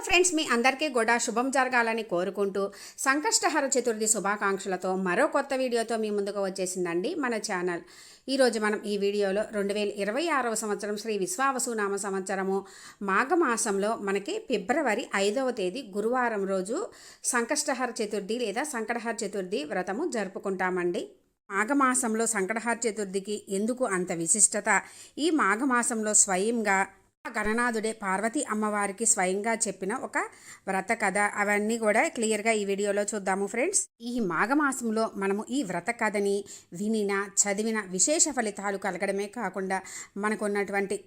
Friends, మీ అందరికీ కూడా శుభం జరగాలని కోరుకుంటూ సంకష్టహర చతుర్థి శుభాకాంక్షలతో మరో కొత్త వీడియోతో మీ ముందుకు వచ్చేసిందండి మన ఛానల్. ఈరోజు మనం ఈ వీడియోలో 2026వ సంవత్సరం శ్రీ విశ్వావసునామ సంవత్సరము మాఘమాసంలో మనకి ఫిబ్రవరి 5వ తేదీ గురువారం రోజు సంకష్టహర చతుర్థి లేదా సంకటహర చతుర్థి వ్రతము జరుపుకుంటామండి. మాఘమాసంలో సంకటహర చతుర్థికి ఎందుకు అంత విశిష్టత? ఈ మాఘమాసంలో స్వయంగా గణనాథుడే పార్వతీ అమ్మవారికి స్వయంగా చెప్పిన ఒక వ్రత కథ, అవన్నీ కూడా క్లియర్గా ఈ వీడియోలో చూద్దాము ఫ్రెండ్స్. ఈ మాఘమాసంలో మనము ఈ వ్రత కథని వినిన చదివిన విశేష ఫలితాలు కలగడమే కాకుండా మనకున్నటువంటి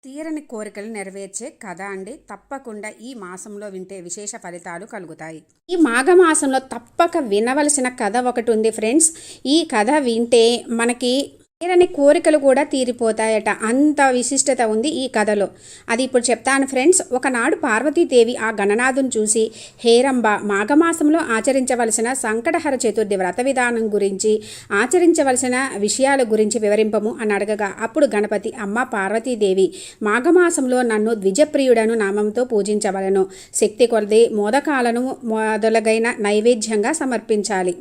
తీరని కోరికలు నెరవేర్చే కథ అండి. తప్పకుండా ఈ మాసంలో వింటే విశేష ఫలితాలు కలుగుతాయి. ఈ మాఘమాసంలో తప్పక వినవలసిన కథ ఒకటి ఉంది ఫ్రెండ్స్. ఈ కథ వింటే మనకి తీరని కోరికలు కూడా తీరిపోతాయట. అంత విశిష్టత ఉంది ఈ కథలో. అది ఇప్పుడు చెప్తాను ఫ్రెండ్స్. ఒకనాడు పార్వతీదేవి ఆ గణనాథుని చూసి, హేరంబ, మాఘమాసంలో ఆచరించవలసిన సంకటహర చతుర్థి వ్రత విధానం గురించి, ఆచరించవలసిన విషయాల గురించి వివరింపము అని అడగగా, అప్పుడు గణపతి, అమ్మ పార్వతీదేవి, మాఘమాసంలో నన్ను ద్విజప్రియుడను నామంతో పూజించవలను. శక్తి కొలది మోదకాలను మొదలగైన నైవేద్యంగా సమర్పించాలి.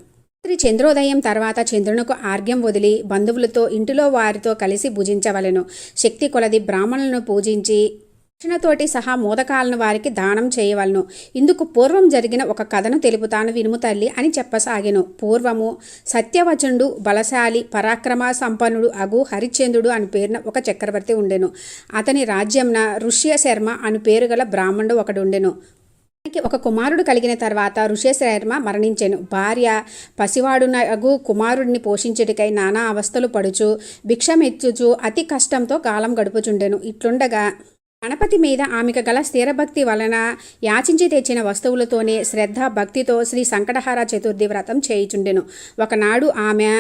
చంద్రోదయం తర్వాత చంద్రునికి ఆర్ఘ్యం వదిలి బంధువులతో ఇంటిలో వారితో కలిసి భుజించవలెను. శక్తి కొలది బ్రాహ్మణులను పూజించి దక్షిణతోటి సహా మోదకాలను వారికి దానం చేయవలను. ఇందుకు పూర్వం జరిగిన ఒక కథను తెలుపుతాను వినుము తల్లి అని చెప్పసాగెను. పూర్వము సత్యవచనుడు, బలశాలి, పరాక్రమ సంపన్నుడు అగు హరిశ్చంద్రుడు అని పేరున ఒక చక్రవర్తి ఉండెను. అతని రాజ్యంన ఋష్యశర్మ అని పేరు గల బ్రాహ్మణుడు ఒకడుండెను. ఒక కుమారుడు కలిగిన తర్వాత ఋష్యశర్మ మరణించెను. భార్య పసివాడునగు కుమారుడిని పోషించుటకై నానా అవస్థలు పడుచు భిక్షమెచ్చుచు అతి కష్టంతో కాలం గడుపుచుండెను. ఇట్లుండగా గణపతి మీద ఆమెకు గల స్థిరభక్తి వలన యాచించి తెచ్చిన వస్తువులతోనే శ్రద్ధ భక్తితో శ్రీ సంకటహర చతుర్థి వ్రతం చేయుచుండెను. ఒకనాడు ఆమె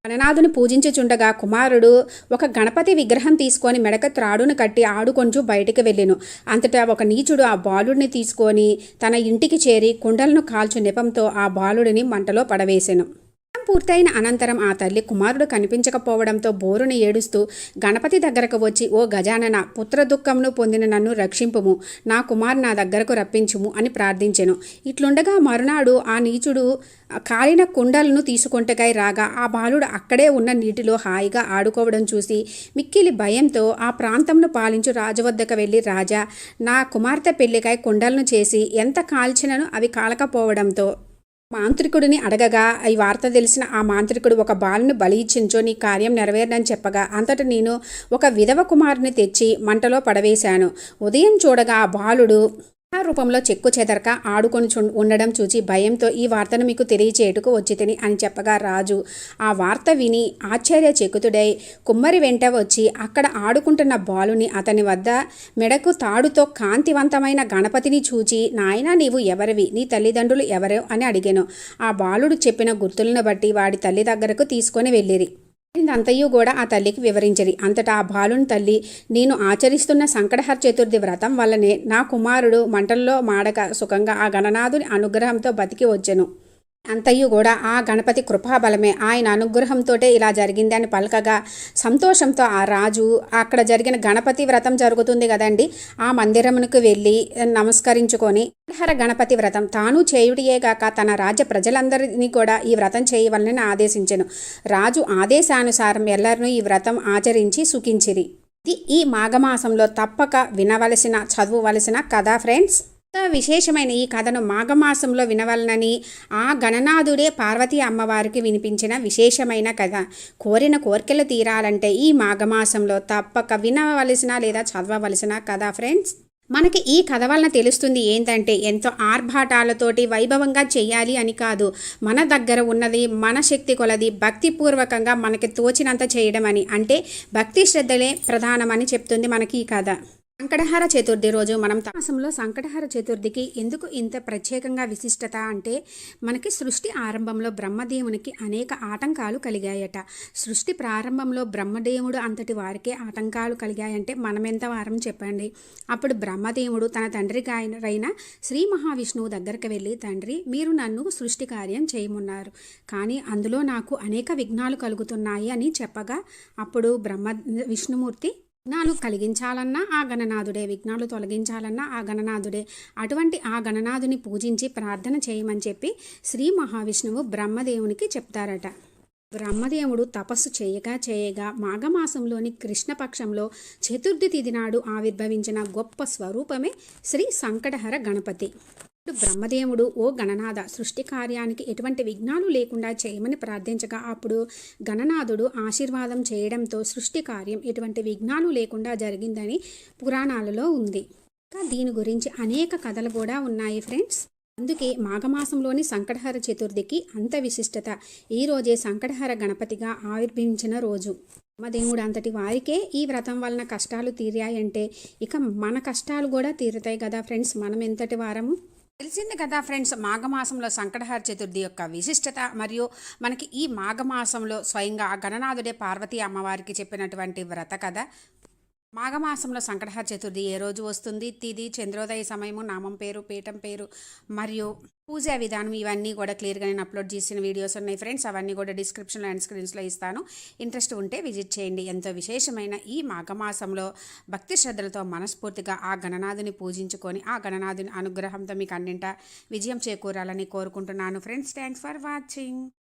గణనాథుని పూజించుచుండగా కుమారుడు ఒక గణపతి విగ్రహం తీసుకొని మెడక త్రాడును కట్టి ఆడుకొంచు బయటికి వెళ్ళెను. అంతటా ఒక నీచుడు ఆ బాలుడిని తీసుకొని తన ఇంటికి చేరి కుండలను కాల్చు నెపంతో ఆ బాలుడిని మంటలో పడవేసెను. పూర్తయిన అనంతరం ఆ తల్లి కుమారుడు కనిపించకపోవడంతో బోరుని ఏడుస్తూ గణపతి దగ్గరకు వచ్చి, ఓ గజానన, పుత్ర దుఃఖమును పొందిన నన్ను రక్షింపుము, నా కుమారు నా దగ్గరకు రప్పించుము అని ప్రార్థించెను. ఇట్లుండగా మరునాడు ఆ నీచుడు కాలిన కుండలను తీసుకొంటకై రాగా ఆ బాలుడు అక్కడే ఉన్న నీటిలో హాయిగా ఆడుకోవడం చూసి మిక్కిలి భయంతో ఆ ప్రాంతంను పాలించు రాజు వద్దకు వెళ్ళి, రాజా, నా కుమార్తె పెళ్లికై కుండలను చేసి ఎంత కాల్చినను అవి కాలకపోవడంతో మాంత్రికుడిని అడగగా ఈ వార్త తెలిసిన ఆ మాంత్రికుడు ఒక బాలుని బలి ఇచ్చించో నీ కార్యం నెరవేరని చెప్పగా, అంతట నేను ఒక విధవ కుమారుని తెచ్చి మంటలో పడవేశాను. ఉదయం చూడగా ఆ బాలుడు రూపంలో చెక్కు చెదరక ఆడుకొని ఉండడం చూచి భయంతో ఈ వార్తను మీకు తెలియచేయటకు వచ్చితిని అని చెప్పగా, రాజు ఆ వార్త విని ఆశ్చర్యచకితుడై కుమ్మరి వెంట వచ్చి అక్కడ ఆడుకుంటున్న బాలుని అతని వద్ద మెడకు తాడుతో కాంతివంతమైన గణపతిని చూచి, నాయనా, నీవు ఎవరివి, నీ తల్లిదండ్రులు ఎవరో అని అడిగాను. ఆ బాలుడు చెప్పిన గుర్తులను బట్టి వాడి తల్లి దగ్గరకు తీసుకొని వెళ్ళిరి. అంతయు కూడా ఆ తల్లికి వివరించరి. అంతటా ఆ బాలుని తల్లి, నేను ఆచరిస్తున్న సంకటహర చతుర్థి వ్రతం వల్లనే నా కుమారుడు మంటల్లో మాడక సుఖంగా ఆ గణనాథుని అనుగ్రహంతో బతికి వచ్చెను. అంతయు కూడా ఆ గణపతి కృపాబలమే, ఆయన అనుగ్రహంతో ఇలా జరిగింది అని పలకగా సంతోషంతో ఆ రాజు అక్కడ జరిగిన గణపతి వ్రతం జరుగుతుంది కదండి, ఆ మందిరమునకు వెళ్ళి నమస్కరించుకొని గణపతి వ్రతం తాను చేయుడియేగాక తన రాజ్య ప్రజలందరినీ కూడా ఈ వ్రతం చేయవలనని ఆదేశించెను. రాజు ఆదేశానుసారం ఎల్లరినూ ఈ వ్రతం ఆచరించి సుఖించిరి. ఇది ఈ మాఘమాసంలో తప్పక వినవలసిన, చదవవలసిన కథ ఫ్రెండ్స్. విశేషమైన ఈ కథను మాఘమాసంలో వినవలనని ఆ గణనాథుడే పార్వతీ అమ్మవారికి వినిపించిన విశేషమైన కథ. కోరిన కోరికలు తీరాలంటే ఈ మాఘమాసంలో తప్పక వినవలసిన లేదా చదవవలసిన కథ ఫ్రెండ్స్. మనకి ఈ కథ వలన తెలుస్తుంది ఏంటంటే, ఎంతో ఆర్భాటాలతోటి వైభవంగా చేయాలి అని కాదు, మన దగ్గర ఉన్నది మన శక్తి కొలది భక్తిపూర్వకంగా మనకి తోచినంత చేయడం అని. అంటే భక్తి శ్రద్ధలే ప్రధానమని చెప్తుంది మనకి ఈ కథ. సంకటహర చతుర్థి రోజు మనం మాసంలో సంకటహర చతుర్థికి ఎందుకు ఇంత ప్రత్యేకంగా విశిష్టత అంటే, మనకి సృష్టి ఆరంభంలో బ్రహ్మదేవునికి అనేక ఆటంకాలు కలిగాయట. సృష్టి ప్రారంభంలో బ్రహ్మదేవుడు అంతటి వారికే ఆటంకాలు కలిగాయంటే మనమెంత వారం చెప్పండి. అప్పుడు బ్రహ్మదేవుడు తన తండ్రి అయిన శ్రీ మహావిష్ణువు దగ్గరికి వెళ్ళి, తండ్రి, మీరు నన్ను సృష్టి కార్యం చేయమన్నారు, కానీ అందులో నాకు అనేక విఘ్నాలు కలుగుతున్నాయి అని చెప్పగా, అప్పుడు విష్ణుమూర్తి విఘ్నాలు కలిగించాలన్నా ఆ గణనాథుడే, విఘ్నాలు తొలగించాలన్నా ఆ గణనాథుడే. అటువంటి ఆ గణనాథుని పూజించి ప్రార్థన చేయమని చెప్పి శ్రీ మహావిష్ణువు బ్రహ్మదేవునికి చెప్తారట. బ్రహ్మదేవుడు తపస్సు చేయగా మాఘమాసంలోని కృష్ణపక్షంలో చతుర్థి తిథి నాడు ఆవిర్భవించిన గొప్ప స్వరూపమే శ్రీ సంకటహర గణపతి. బ్రహ్మదేవుడు, ఓ గణనాథ, సృష్టి కార్యానికి ఎటువంటి విఘ్నాలు లేకుండా చేయమని ప్రార్థించగా అప్పుడు గణనాథుడు ఆశీర్వాదం చేయడంతో సృష్టి కార్యం ఎటువంటి విఘ్నాలు లేకుండా జరిగిందని పురాణాలలో ఉంది. ఇంకా దీని గురించి అనేక కథలు కూడా ఉన్నాయి ఫ్రెండ్స్. అందుకే మాఘమాసంలోని సంకటహర చతుర్థికి అంత విశిష్టత. ఈ రోజే సంకటహర గణపతిగా ఆవిర్భవించిన రోజు. బ్రహ్మదేవుడు అంతటి వారికే ఈ వ్రతం వలన కష్టాలు తీరాయంటే ఇక మన కష్టాలు కూడా తీరుతాయి కదా ఫ్రెండ్స్. మనం ఎంతటి వారము తెలిసింది కదా ఫ్రెండ్స్. మాఘమాసంలో సంకటహర చతుర్థి యొక్క విశిష్టత మరియు మనకి ఈ మాఘమాసంలో స్వయంగా ఆ గణనాథుడే పార్వతీ అమ్మవారికి చెప్పినటువంటి వ్రత కథ. మాఘమాసంలో సంకటహర చతుర్థి ఏ రోజు వస్తుంది, తిథి, చంద్రోదయ సమయము, నామం పేరు, పీఠం పేరు మరియు పూజా విధానం ఇవన్నీ కూడా క్లియర్గా నేను అప్లోడ్ చేసిన వీడియోస్ ఉన్నాయి ఫ్రెండ్స్. అవన్నీ కూడా డిస్క్రిప్షన్లో అండ్ స్క్రీన్స్లో ఇస్తాను. ఇంట్రెస్ట్ ఉంటే విజిట్ చేయండి. ఎంతో విశేషమైన ఈ మాఘమాసంలో భక్తి శ్రద్ధలతో మనస్ఫూర్తిగా ఆ గణనాథుని పూజించుకొని ఆ గణనాథుని అనుగ్రహంతో మీకు అన్నింటా విజయం చేకూరాలని కోరుకుంటున్నాను ఫ్రెండ్స్. Thanks for watching.